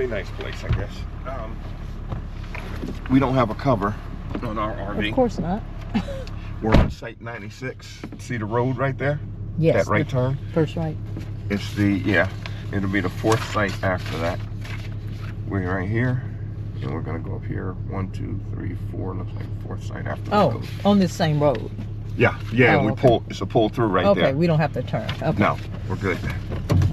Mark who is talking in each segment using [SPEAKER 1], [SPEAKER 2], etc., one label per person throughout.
[SPEAKER 1] pretty nice place, I guess. We don't have a cover on our RV.
[SPEAKER 2] Of course not.
[SPEAKER 1] We're on Site 96. See the road right there?
[SPEAKER 2] Yes.
[SPEAKER 1] That right turn?
[SPEAKER 2] First right.
[SPEAKER 1] It's the, yeah, it'll be the 4th site after that. We're right here, and we're gonna go up here. 1, 2, 3, 4, looks like 4th site after the road.
[SPEAKER 2] On this same road?
[SPEAKER 1] Yeah, we pull, it's a pull through right there.
[SPEAKER 2] Okay, we don't have to turn. Okay.
[SPEAKER 1] No, we're good.
[SPEAKER 2] Okay.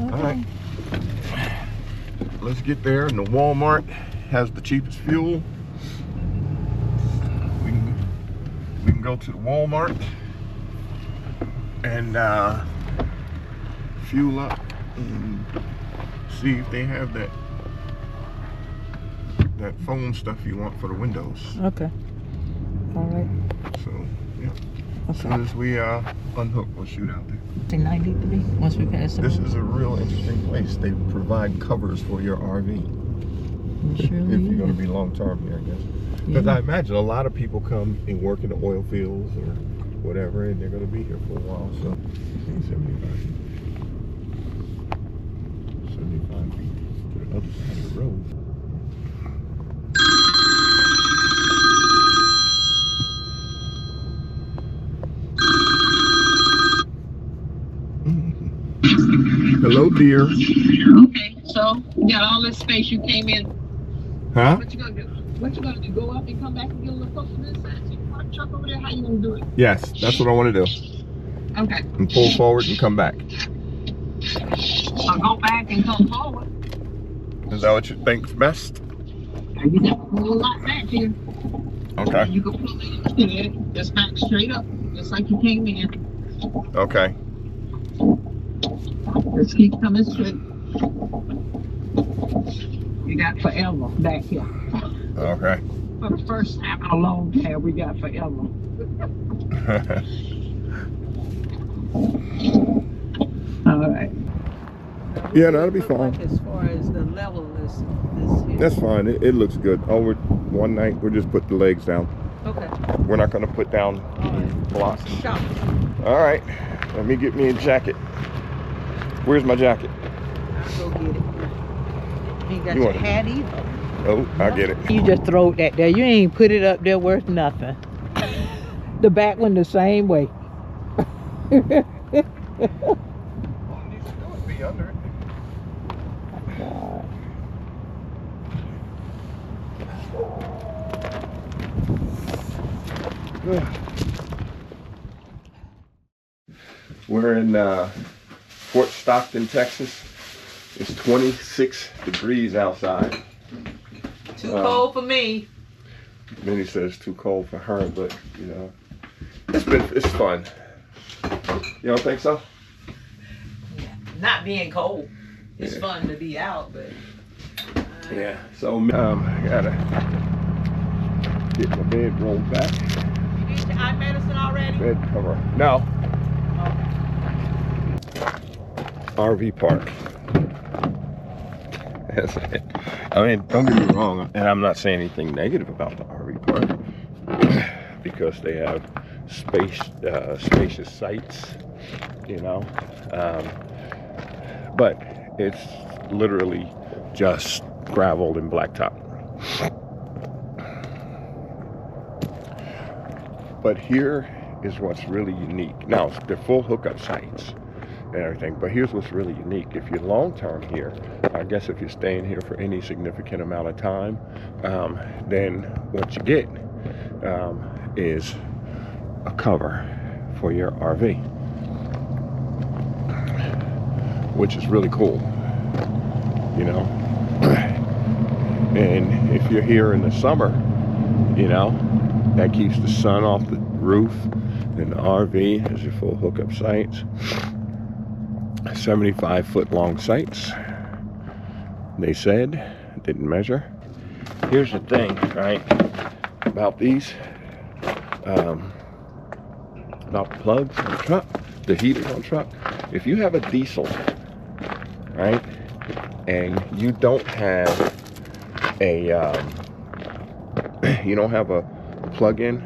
[SPEAKER 1] All right. Let's get there, and the Walmart has the cheapest fuel. We can go to the Walmart and fuel up and see if they have that foam stuff you want for the windows.
[SPEAKER 2] Okay. All right.
[SPEAKER 1] So yeah. Okay. As soon as we unhook, we'll shoot out there.
[SPEAKER 2] 93 once we pass it.
[SPEAKER 1] This is a real interesting place. They provide covers for your RV. If you're going to be long term here, I guess. Because I imagine a lot of people come and work in the oil fields or whatever, and they're going to be here for a while. So 75 feet to the other side of the road. Hello, dear.
[SPEAKER 3] Okay, so you got all this space. You came in.
[SPEAKER 1] Huh?
[SPEAKER 3] What you gonna do? What you gonna do? Go up and come back and get a little closer to this side? So you park truck over there. How you gonna do it?
[SPEAKER 1] Yes, that's what I want to do.
[SPEAKER 3] Okay.
[SPEAKER 1] And pull forward and come back.
[SPEAKER 3] So go back and come forward.
[SPEAKER 1] Is that what you think's best?
[SPEAKER 3] You got a whole lot back here.
[SPEAKER 1] Okay.
[SPEAKER 3] You can pull it. Just back straight up, just like you came in.
[SPEAKER 1] Okay.
[SPEAKER 3] Just keep coming straight. You got forever back here.
[SPEAKER 1] Okay.
[SPEAKER 3] For the first time in a long time, we got forever. All right.
[SPEAKER 1] Yeah, that'll be fine.
[SPEAKER 2] Like as far as the level is here.
[SPEAKER 1] That's fine. It looks good. Oh, one night we'll just put the legs down.
[SPEAKER 2] Okay.
[SPEAKER 1] We're not going to put down blocks.
[SPEAKER 2] Shop.
[SPEAKER 1] All right. Let me get me a jacket. Where's my jacket?
[SPEAKER 2] I'll go get it. You ain't got
[SPEAKER 1] You
[SPEAKER 2] your
[SPEAKER 1] want it?
[SPEAKER 2] hat either.
[SPEAKER 1] Oh, I'll get it.
[SPEAKER 2] You just throw that there. You ain't put it up there worth nothing. The back one the same way.
[SPEAKER 1] All it needs to do is be under it. We're in Fort Stockton, Texas. It's 26 degrees outside.
[SPEAKER 2] Too cold for me.
[SPEAKER 1] Minnie says too cold for her, but you know, it's fun. You don't think so?
[SPEAKER 2] Not being cold. It's fun to be out, but
[SPEAKER 1] yeah. So I gotta get my bed rolled back.
[SPEAKER 2] You did your eye medicine already?
[SPEAKER 1] Bed cover. No. RV park. That's it. I mean, don't get me wrong, and I'm not saying anything negative about the RV park because they have spacious sites, you know. But it's literally just gravel and blacktop. But here is what's really unique. Now, they're full hookup sites and everything, but here's what's really unique. If you're long-term here, I guess if you're staying here for any significant amount of time, then what you get is a cover for your RV, which is really cool, you know. And if you're here in the summer, you know, that keeps the sun off the roof, and the RV is your full hookup sites. 75-foot long sites, they said. Didn't measure. Here's the thing, right, about these, about the plugs on the truck, the heaters on the truck. If you have a diesel, right, and you don't have a plug-in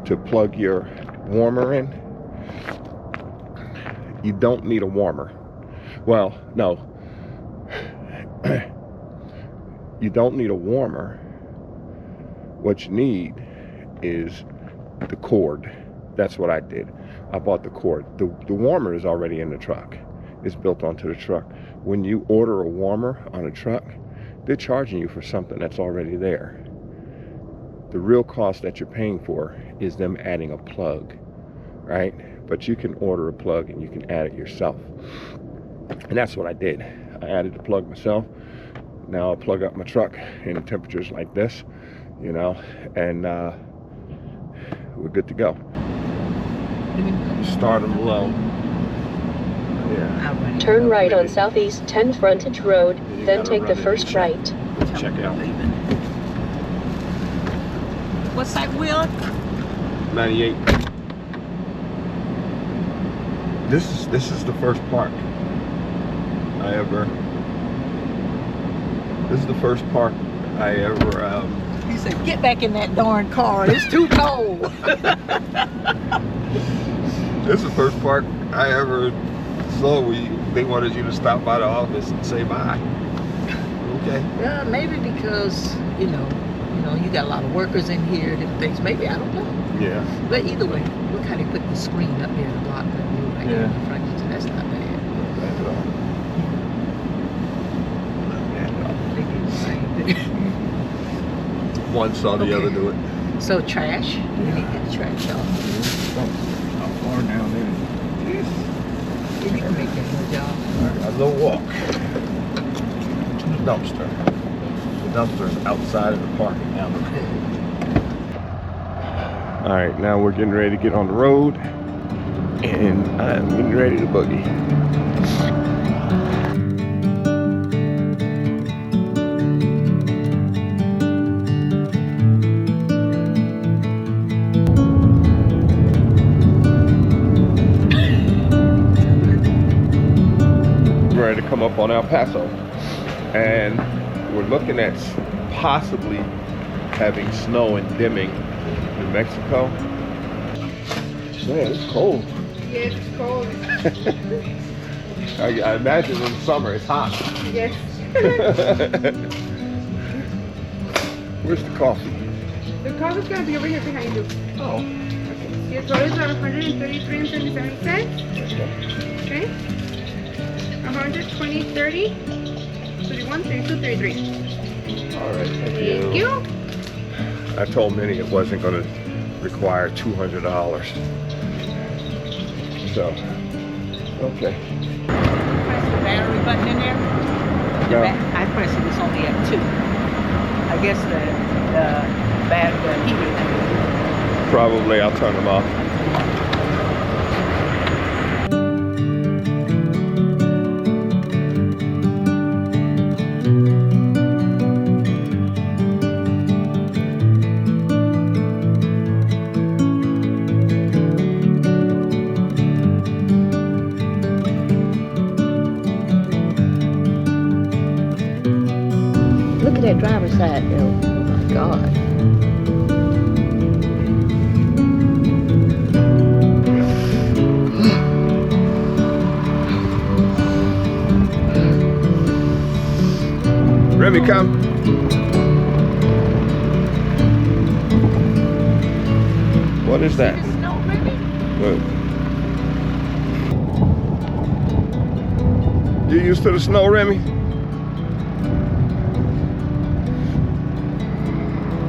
[SPEAKER 1] to plug your warmer in, you don't need a warmer. Well, no. you don't need a warmer. What you need is the cord. That's what I did. I bought the cord. The warmer is already in the truck. It's built onto the truck. When you order a warmer on a truck, they're charging you for something that's already there. The real cost that you're paying for is them adding a plug, right? But you can order a plug and you can add it yourself. And that's what I did. I added the plug myself. Now I'll plug up my truck in temperatures like this, you know, and we're good to go. Start them low. Yeah.
[SPEAKER 4] Turn right on Southeast 10 Frontage Road, then take the first right.
[SPEAKER 1] Check out.
[SPEAKER 2] What's that wheel?
[SPEAKER 1] 98. This is the first park I ever. This is the first park I ever.
[SPEAKER 2] He said, "Get back in that darn car. It's too cold."
[SPEAKER 1] This is the first park I ever saw. They wanted you to stop by the office and say bye. Okay.
[SPEAKER 2] Yeah, maybe because you got a lot of workers in here, different things. Maybe, I don't know.
[SPEAKER 1] Yeah.
[SPEAKER 2] But either way, look how they put the screen up there to block that view right there in the front. That's not bad.
[SPEAKER 1] Not bad at all. Not bad at all.
[SPEAKER 2] They did the same thing.
[SPEAKER 1] One saw the other do it.
[SPEAKER 2] So trash. We need to get the trash off.
[SPEAKER 1] How far down there?
[SPEAKER 2] You can make that good job.
[SPEAKER 1] A little walk to the dumpster. The dumpster is outside of the parking now. All right, now we're getting ready to get on the road, and I'm getting ready to boogie. Ready to come up on El Paso, and we're looking at possibly having snow and dimming in Mexico. Man, it's cold.
[SPEAKER 5] Yes, it's cold.
[SPEAKER 1] I imagine in summer it's hot.
[SPEAKER 5] Yes.
[SPEAKER 1] Where's the coffee?
[SPEAKER 5] The cost is gonna be over here behind you.
[SPEAKER 1] Oh.
[SPEAKER 5] Your total is 133.77 cents. Okay. 120, 30, 31, 32, 33.
[SPEAKER 1] All right, thank
[SPEAKER 5] Thank
[SPEAKER 1] you.
[SPEAKER 5] you.
[SPEAKER 1] I told Minnie it wasn't going to require $200. So, okay.
[SPEAKER 2] Press the battery button in there.
[SPEAKER 1] No.
[SPEAKER 2] I pressed it. It's only at 2. I guess the heater.
[SPEAKER 1] Probably I'll turn them off.
[SPEAKER 4] Look at that driver's side, though. Oh my God.
[SPEAKER 1] Remy, come. What is that?
[SPEAKER 2] Snow, Remy?
[SPEAKER 1] What? You used to the snow, Remy?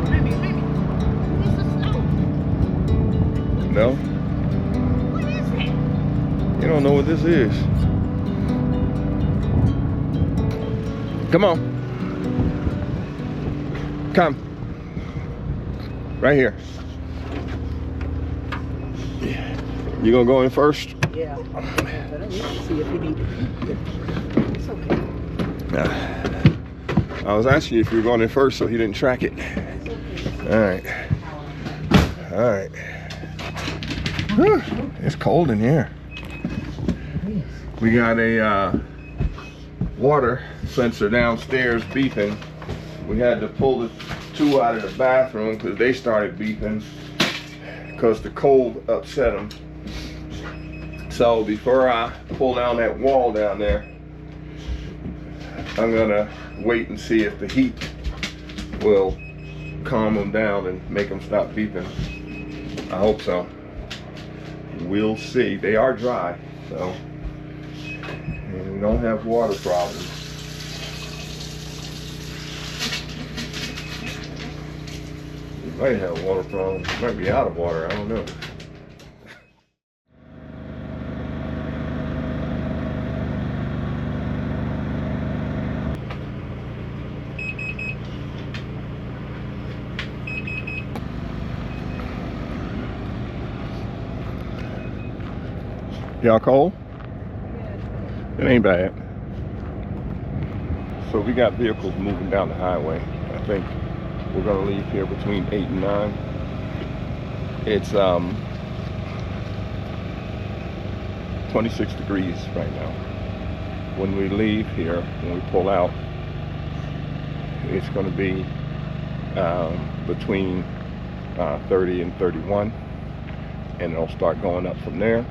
[SPEAKER 2] Remy. This is snow.
[SPEAKER 1] No?
[SPEAKER 2] What is that?
[SPEAKER 1] You don't know what this is. Come on. Come. Right here. You gonna go in first?
[SPEAKER 2] Yeah. But I need to see if you need it. It's okay.
[SPEAKER 1] I was asking you if you were going in first so he didn't track it. All right. All right. Whew, it's cold in here. We got a water sensor downstairs beeping. We had to pull the two out of the bathroom because they started beeping because the cold upset them. So before I pull down that wall down there, I'm gonna wait and see if the heat will calm them down and make them stop beeping. I hope so. We'll see. They are dry, so, and we don't have water problems. We might have water problems. We might be out of water. I don't know. Y'all cold? It ain't bad. So we got vehicles moving down the highway. I think we're gonna leave here between 8 and 9. It's 26 degrees right now. When we leave here, when we pull out, it's gonna be between 30 and 31, and it'll start going up from there.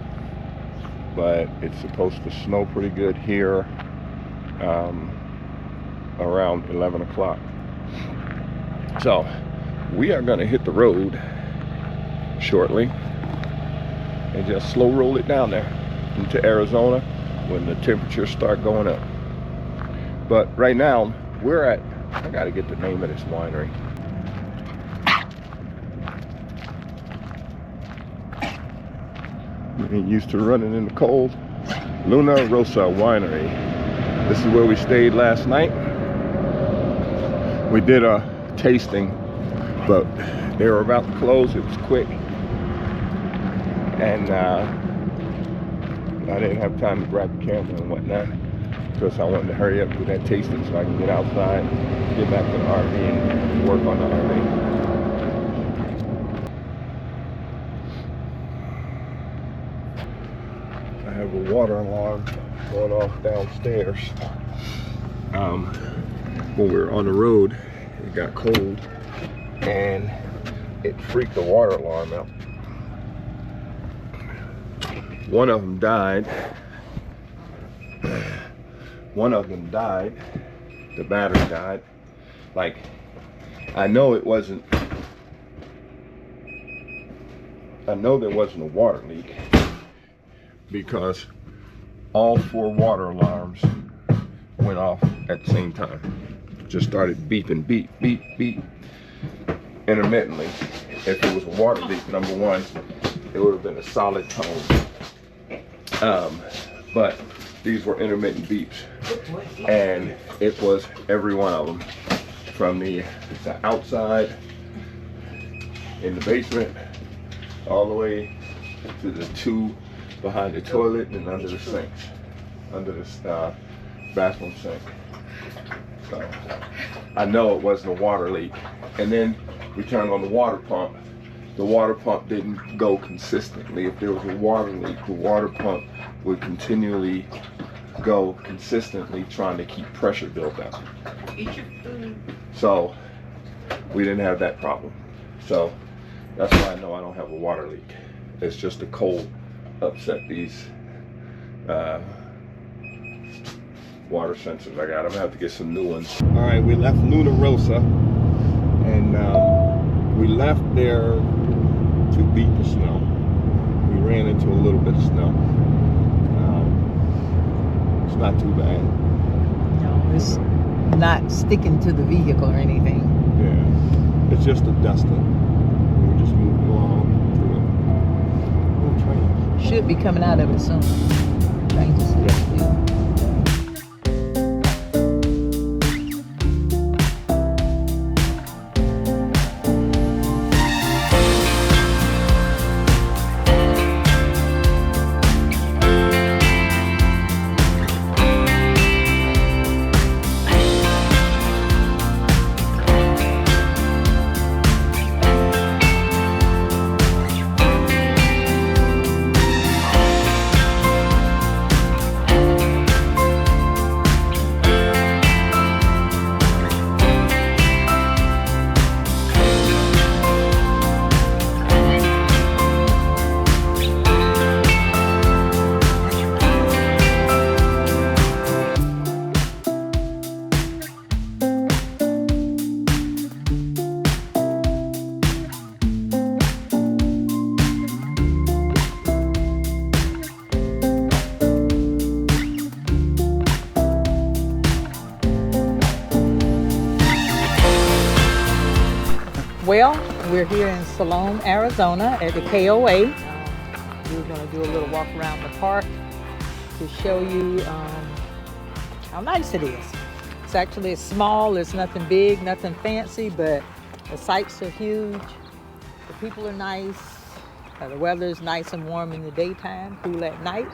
[SPEAKER 1] But it's supposed to snow pretty good here around 11 o'clock. So we are going to hit the road shortly and just slow roll it down there into Arizona when the temperatures start going up. But right now we're at, I got to get the name of this winery. Ain't used to running in the cold. Luna Rosa Winery. This is where we stayed last night. We did a tasting, but they were about to close. It was quick, and I didn't have time to grab the camera and whatnot because I wanted to hurry up with that tasting so I can get outside, get back to the RV and work on the RV. I have a water alarm going off downstairs. When we were on the road, it got cold and it freaked the water alarm out. One of them died. The battery died. Like, I know there wasn't a water leak, because all 4 water alarms went off at the same time. Just started beeping, beep, beep, beep, intermittently. If it was a water leak, number one, it would have been a solid tone. But these were intermittent beeps, and it was every one of them, from the outside in the basement all the way to the 2 behind the toilet and under the sinks, under this bathroom sink. So I know it wasn't a water leak. And then we turned on the water pump. The water pump didn't go consistently. If there was a water leak, the water pump would continually go consistently, trying to keep pressure built up. So we didn't have that problem. So that's why I know I don't have a water leak. It's just the cold upset these water sensors I got. I'm gonna have to get some new ones. All right, we left Luna Rosa, and we left there to beat the snow. We ran into a little bit of snow. It's not too bad.
[SPEAKER 2] No, it's not sticking to the vehicle or anything.
[SPEAKER 1] Yeah, it's just a dusting. We're just moving along through it. Oh, train.
[SPEAKER 2] Should be coming out of it soon. Thank you. Well, we're here in Salome, Arizona at the KOA. We're going to do a little walk around the park to show you how nice it is. It's actually small, it's nothing big, nothing fancy, but the sights are huge. The people are nice. The weather is nice and warm in the daytime, cool at night.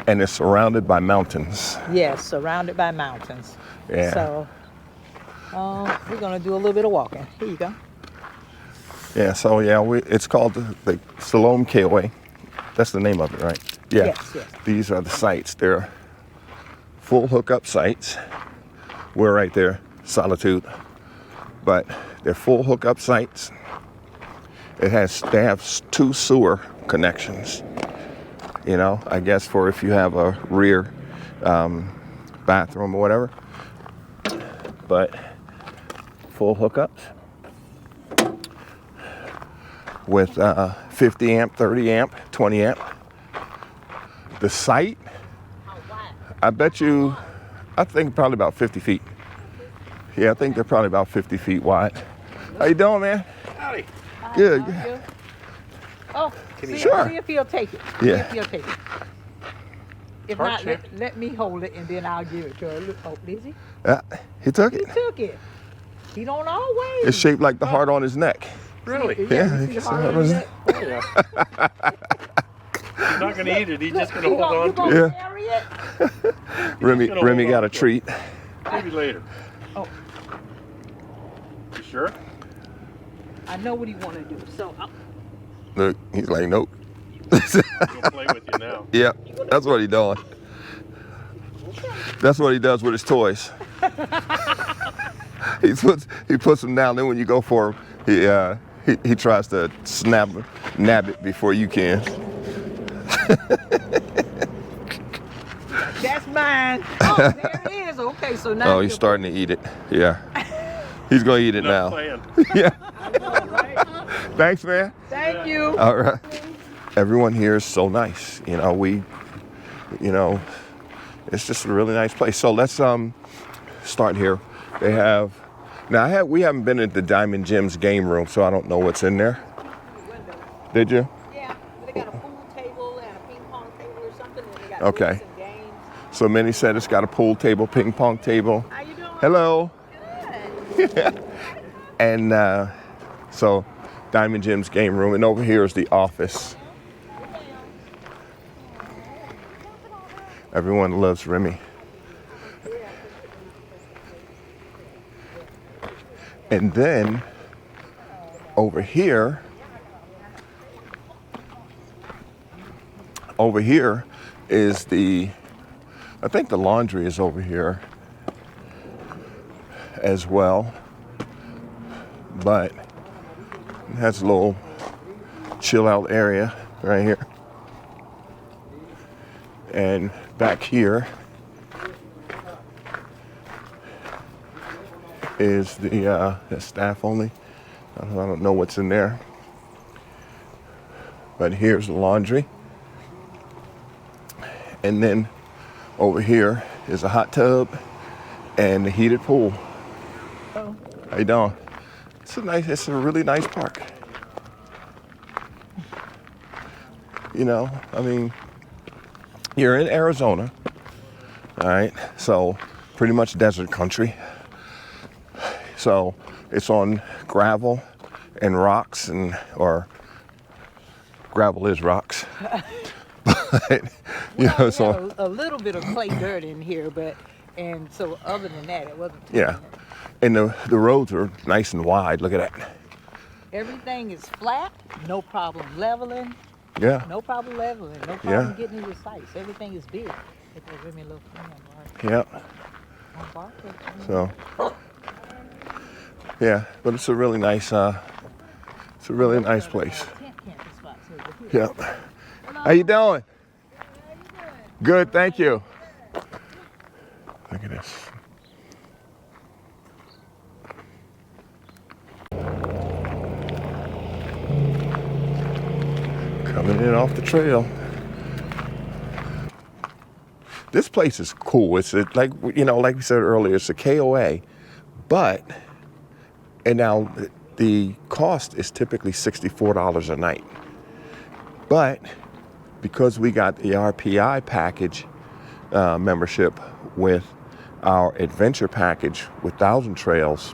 [SPEAKER 1] And it's surrounded by mountains.
[SPEAKER 2] Yes, surrounded by mountains.
[SPEAKER 1] Yeah.
[SPEAKER 2] So we're going to do a little bit of walking. Here you go.
[SPEAKER 1] Yeah, so yeah, it's called the Salome KOA. That's the name of it, right? Yeah.
[SPEAKER 2] Yes, yes.
[SPEAKER 1] These are the sites. They're full hookup sites. We're right there, Solitude. But they're full hookup sites. They have 2 sewer connections. You know, I guess for if you have a rear bathroom or whatever. But full hookups with 50 amp, 30 amp, 20 amp. The site, I think probably about 50 feet. Yeah, I think they're probably about 50 feet wide. How you doing, man?
[SPEAKER 6] Howdy.
[SPEAKER 1] Good.
[SPEAKER 2] How are you? Oh, see,
[SPEAKER 1] Sure.
[SPEAKER 2] see if he'll take it.
[SPEAKER 1] Yeah.
[SPEAKER 2] See if he'll take it. If
[SPEAKER 6] Heart
[SPEAKER 2] not,
[SPEAKER 6] check.
[SPEAKER 2] let me hold it and then I'll give it to her. Look, oh, is he?
[SPEAKER 1] He took
[SPEAKER 2] He
[SPEAKER 1] it.
[SPEAKER 2] took it. He don't always.
[SPEAKER 1] It's shaped like the heart on his neck.
[SPEAKER 6] Really?
[SPEAKER 1] Yeah,
[SPEAKER 2] you
[SPEAKER 1] you
[SPEAKER 2] see
[SPEAKER 1] can
[SPEAKER 2] the
[SPEAKER 1] see
[SPEAKER 2] heart
[SPEAKER 1] that
[SPEAKER 2] on
[SPEAKER 1] was-
[SPEAKER 2] it?
[SPEAKER 6] Oh, yeah. He's not going to eat it. He's just going to hold on to
[SPEAKER 2] gonna
[SPEAKER 6] it.
[SPEAKER 1] Yeah.
[SPEAKER 2] carry it?
[SPEAKER 1] Remy
[SPEAKER 6] gonna hold
[SPEAKER 1] got
[SPEAKER 6] on
[SPEAKER 1] a
[SPEAKER 6] to it.
[SPEAKER 1] treat.
[SPEAKER 6] Maybe later.
[SPEAKER 2] Oh,
[SPEAKER 6] You sure?
[SPEAKER 2] I know what he want to do. So,
[SPEAKER 1] Look, he's like, nope.
[SPEAKER 6] He'll play with you now.
[SPEAKER 1] Yeah, that's what he doing. That's what he does with his toys. He puts them down. Then when you go for him, he tries to nab it before you can.
[SPEAKER 2] that's mine. Oh, there it is. Okay, so now.
[SPEAKER 1] Oh, he's starting to eat it. Yeah, he's gonna eat it
[SPEAKER 6] Not
[SPEAKER 1] now.
[SPEAKER 6] playing.
[SPEAKER 1] Yeah.
[SPEAKER 2] All right.
[SPEAKER 1] Thanks, man.
[SPEAKER 2] Thank you.
[SPEAKER 1] All right. Everyone here is so nice. You know, it's just a really nice place. So let's start here. They have we haven't been at the Diamond Jim's game room, so I don't know what's in there. Did you?
[SPEAKER 2] Yeah, they got a pool table and a ping pong table or something. And they got
[SPEAKER 1] Okay.
[SPEAKER 2] books and games.
[SPEAKER 1] So Minnie said it's got a pool table, ping pong table.
[SPEAKER 2] How you doing?
[SPEAKER 1] Hello. And so Diamond Jim's game room, and over here is the office. Everyone loves Remy. And then over here is I think the laundry is over here as well. But it has a little chill out area right here. And back here is the staff only. I don't know what's in there. But here's the laundry. And then over here is a hot tub and the heated pool.
[SPEAKER 2] Oh.
[SPEAKER 1] How you doing? It's a really nice park. You know, I mean, you're in Arizona, all right? So pretty much desert country. So it's on gravel and rocks, or gravel is rocks. But, you know,
[SPEAKER 2] We
[SPEAKER 1] so
[SPEAKER 2] had a little bit of clay dirt in here, and so other than that, it wasn't too
[SPEAKER 1] yeah. And the roads are nice and wide. Look at that.
[SPEAKER 2] Everything is flat, no problem leveling,
[SPEAKER 1] Yeah.
[SPEAKER 2] no problem leveling, no problem
[SPEAKER 1] Yeah.
[SPEAKER 2] getting into sites. Everything is big. If they give me a little
[SPEAKER 1] Yeah.
[SPEAKER 2] don't bark at me.
[SPEAKER 1] So yeah, but it's a really nice place.
[SPEAKER 2] Tent camping spots over here.
[SPEAKER 1] Yeah. How you doing? Good, thank you. Look at this. Coming in off the trail. This place is cool. Like we said earlier, it's a KOA, but And now the cost is typically $64 a night. But because we got the RPI package membership with our adventure package with Thousand Trails,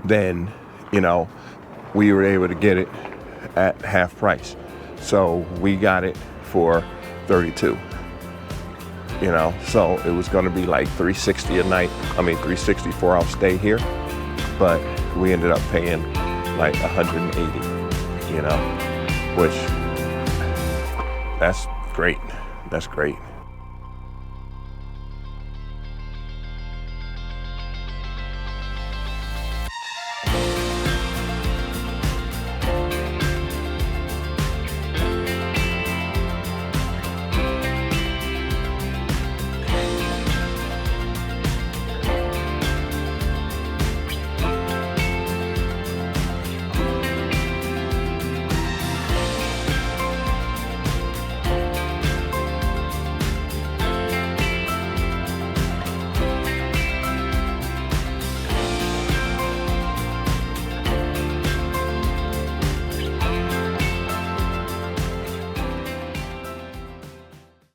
[SPEAKER 1] then, you know, we were able to get it at half price. So we got it for $32. You know, so it was going to be like $360 a night. I mean, $360 for our stay here, but we ended up paying like $180. You know, which that's great. That's great.